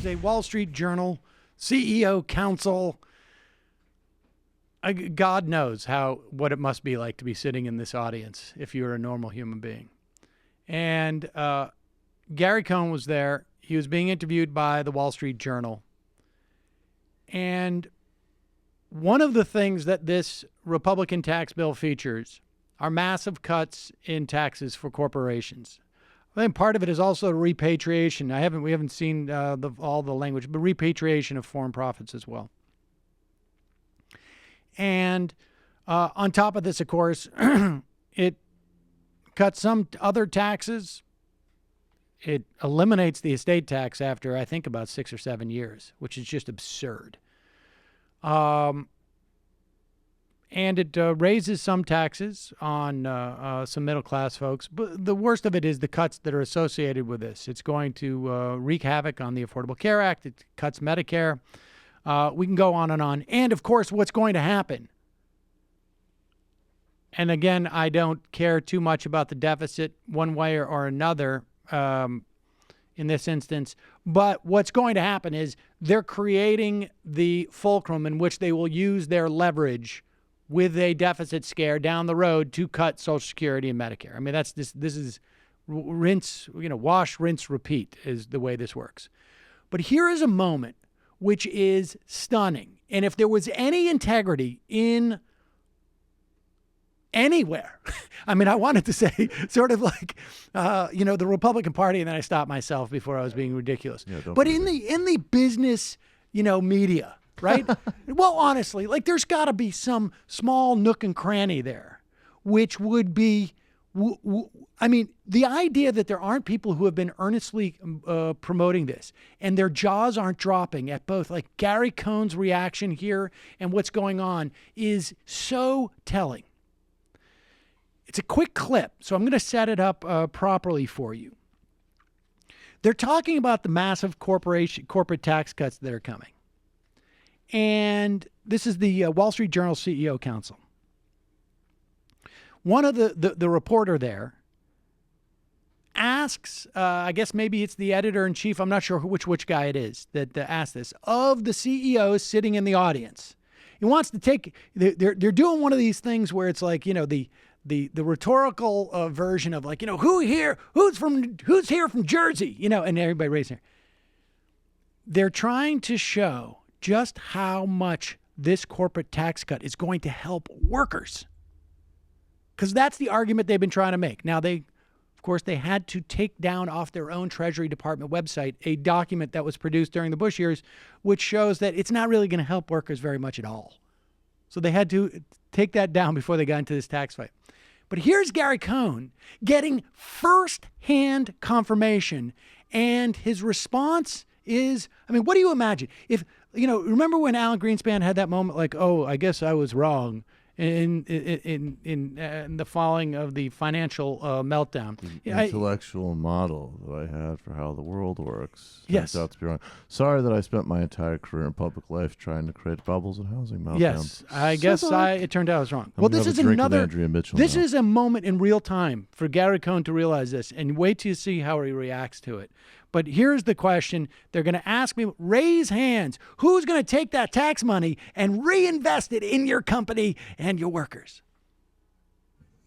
a Wall Street Journal CEO council. God knows what it must be like to be sitting in this audience if you're a normal human being. And Gary Cohn was there. He was being interviewed by the Wall Street Journal. And one of the things that this Republican tax bill features are massive cuts in taxes for corporations. I think part of it is also repatriation. We haven't seen all the language, but repatriation of foreign profits as well. And on top of this, of course, it cuts some other taxes. It eliminates the estate tax after, I think, about 6 or 7 years, which is just absurd. And it raises some taxes on some middle-class folks. But the worst of it is the cuts that are associated with this. It's going to wreak havoc on the Affordable Care Act. It cuts Medicare. We can go on and on. And, of course, what's going to happen? And, again, I don't care too much about the deficit one way or another in this instance. But what's going to happen is they're creating the fulcrum in which they will use their leverage with a deficit scare down the road to cut Social Security and Medicare. I mean, this is rinse, wash, rinse, repeat is the way this works. But here is a moment which is stunning. And if there was any integrity in anywhere, I mean, I wanted to say sort of like, the Republican Party, and then I stopped myself before I was being ridiculous. Yeah, but in the business, media, right? Well, honestly, there's got to be some small nook and cranny there, which would be, the idea that there aren't people who have been earnestly promoting this and their jaws aren't dropping at both, like Gary Cohn's reaction here and what's going on is so telling. It's a quick clip, so I'm going to set it up properly for you. They're talking about the massive corporate tax cuts that are coming. And this is the Wall Street Journal CEO Council. One of the reporter there asks, I guess maybe it's the editor-in-chief, I'm not sure which guy it is that asked this, of the CEOs sitting in the audience. He wants to take, they're doing one of these things where it's like, the rhetorical version of like, who's here from Jersey, and everybody raising their. They're trying to show just how much this corporate tax cut is going to help workers. Because that's the argument they've been trying to make. Now, they had to take down off their own Treasury Department website a document that was produced during the Bush years, which shows that it's not really going to help workers very much at all. So they had to take that down before they got into this tax fight. But here's Gary Cohn getting first-hand confirmation, and his response is, what do you imagine? If, remember when Alan Greenspan had that moment like, oh, I guess I was wrong in the falling of the financial meltdown. The intellectual model that I had for how the world works turns out to be wrong. Sorry that I spent my entire career in public life trying to create bubbles and housing meltdowns. Yes, I guess it turned out I was wrong. Well, this is is a moment in real time for Gary Cohn to realize this, and wait till you see how he reacts to it. But here's the question. They're going to ask me, raise hands. Who's going to take that tax money and reinvest it in your company and your workers?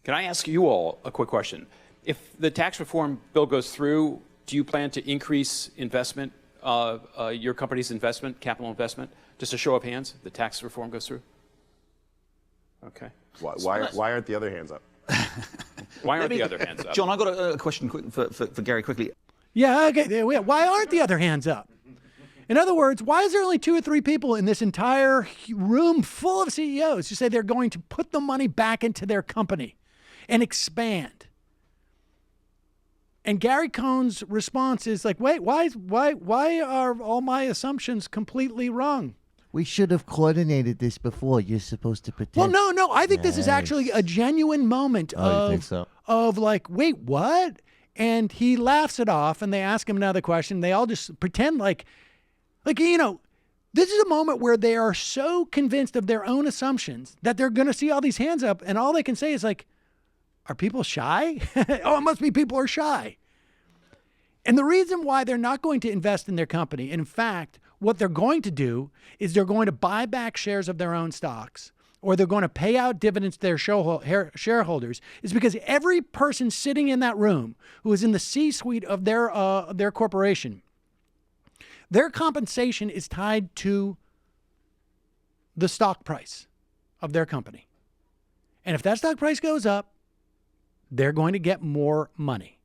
Can I ask you all a quick question? If the tax reform bill goes through, do you plan to increase investment, your company's investment, capital investment? Just a show of hands, the tax reform goes through? Okay. Why aren't the other hands up? Why aren't the other hands up? John, I've got a question for Gary quickly. Yeah, okay. Why aren't the other hands up? In other words, why is there only 2 or 3 people in this entire room full of CEOs who say they're going to put the money back into their company and expand? And Gary Cohn's response is like, wait, why are all my assumptions completely wrong? We should have coordinated this before. You're supposed to pretend. Well, no. I think this is actually a genuine moment you think so? Of like, wait, what? And he laughs it off, and they ask him another question. They all just pretend like, this is a moment where they are so convinced of their own assumptions that they're going to see all these hands up, and all they can say is like, are people shy? Oh, it must be people are shy. And the reason why they're not going to invest in their company, in fact, what they're going to do is they're going to buy back shares of their own stocks, or they're going to pay out dividends to their shareholders, is because every person sitting in that room who is in the C-suite of their corporation, their compensation is tied to the stock price of their company. And if that stock price goes up, they're going to get more money.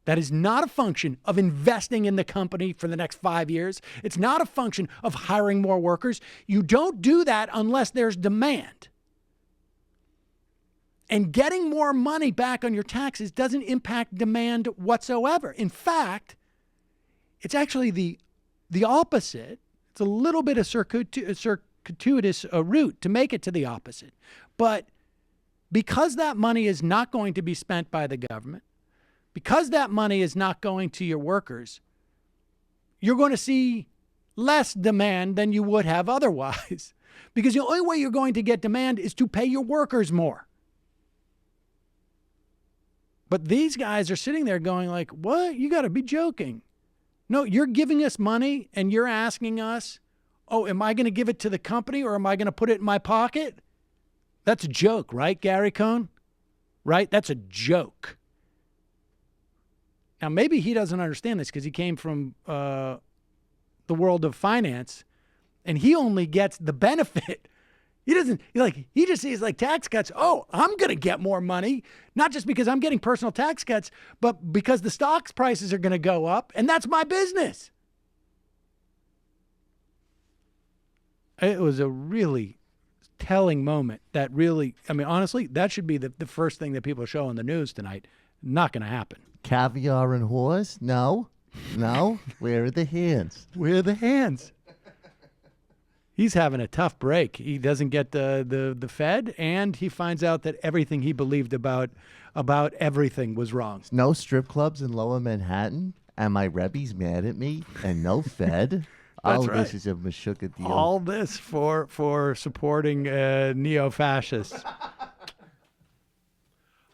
That is not a function of investing in the company for the next 5 years. It's not a function of hiring more workers. You don't do that unless there's demand. And getting more money back on your taxes doesn't impact demand whatsoever. In fact, it's actually the opposite. It's a little bit of circuitous route to make it to the opposite. But because that money is not going to be spent by the government, because that money is not going to your workers, you're going to see less demand than you would have otherwise. Because the only way you're going to get demand is to pay your workers more. But these guys are sitting there going like, what? You got to be joking. No, you're giving us money and you're asking us, oh, am I going to give it to the company or am I going to put it in my pocket? That's a joke, right, Gary Cohn? Right? That's a joke. Now, maybe he doesn't understand this because he came from the world of finance, and he only gets the benefit. He just sees like tax cuts. Oh, I'm going to get more money, not just because I'm getting personal tax cuts, but because the stocks prices are going to go up, and that's my business. It was a really telling moment that really, I mean, honestly, that should be the first thing that people show on the news tonight. Not going to happen. Caviar and horse? No. No. Where are the hands? Where are the hands? He's having a tough break. He doesn't get the Fed, and he finds out that everything he believed about everything was wrong. No strip clubs in Lower Manhattan? And my Rebbe's mad at me? And no Fed? That's This right. is a Meshuggah deal. All this for supporting neo-fascists.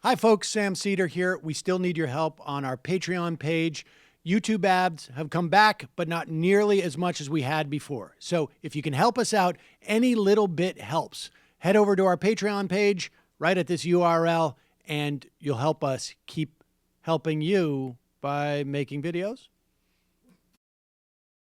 Hi, folks. Sam Seder here. We still need your help on our Patreon page. YouTube ads have come back, but not nearly as much as we had before. So if you can help us out, any little bit helps. Head over to our Patreon page right at this URL, and you'll help us keep helping you by making videos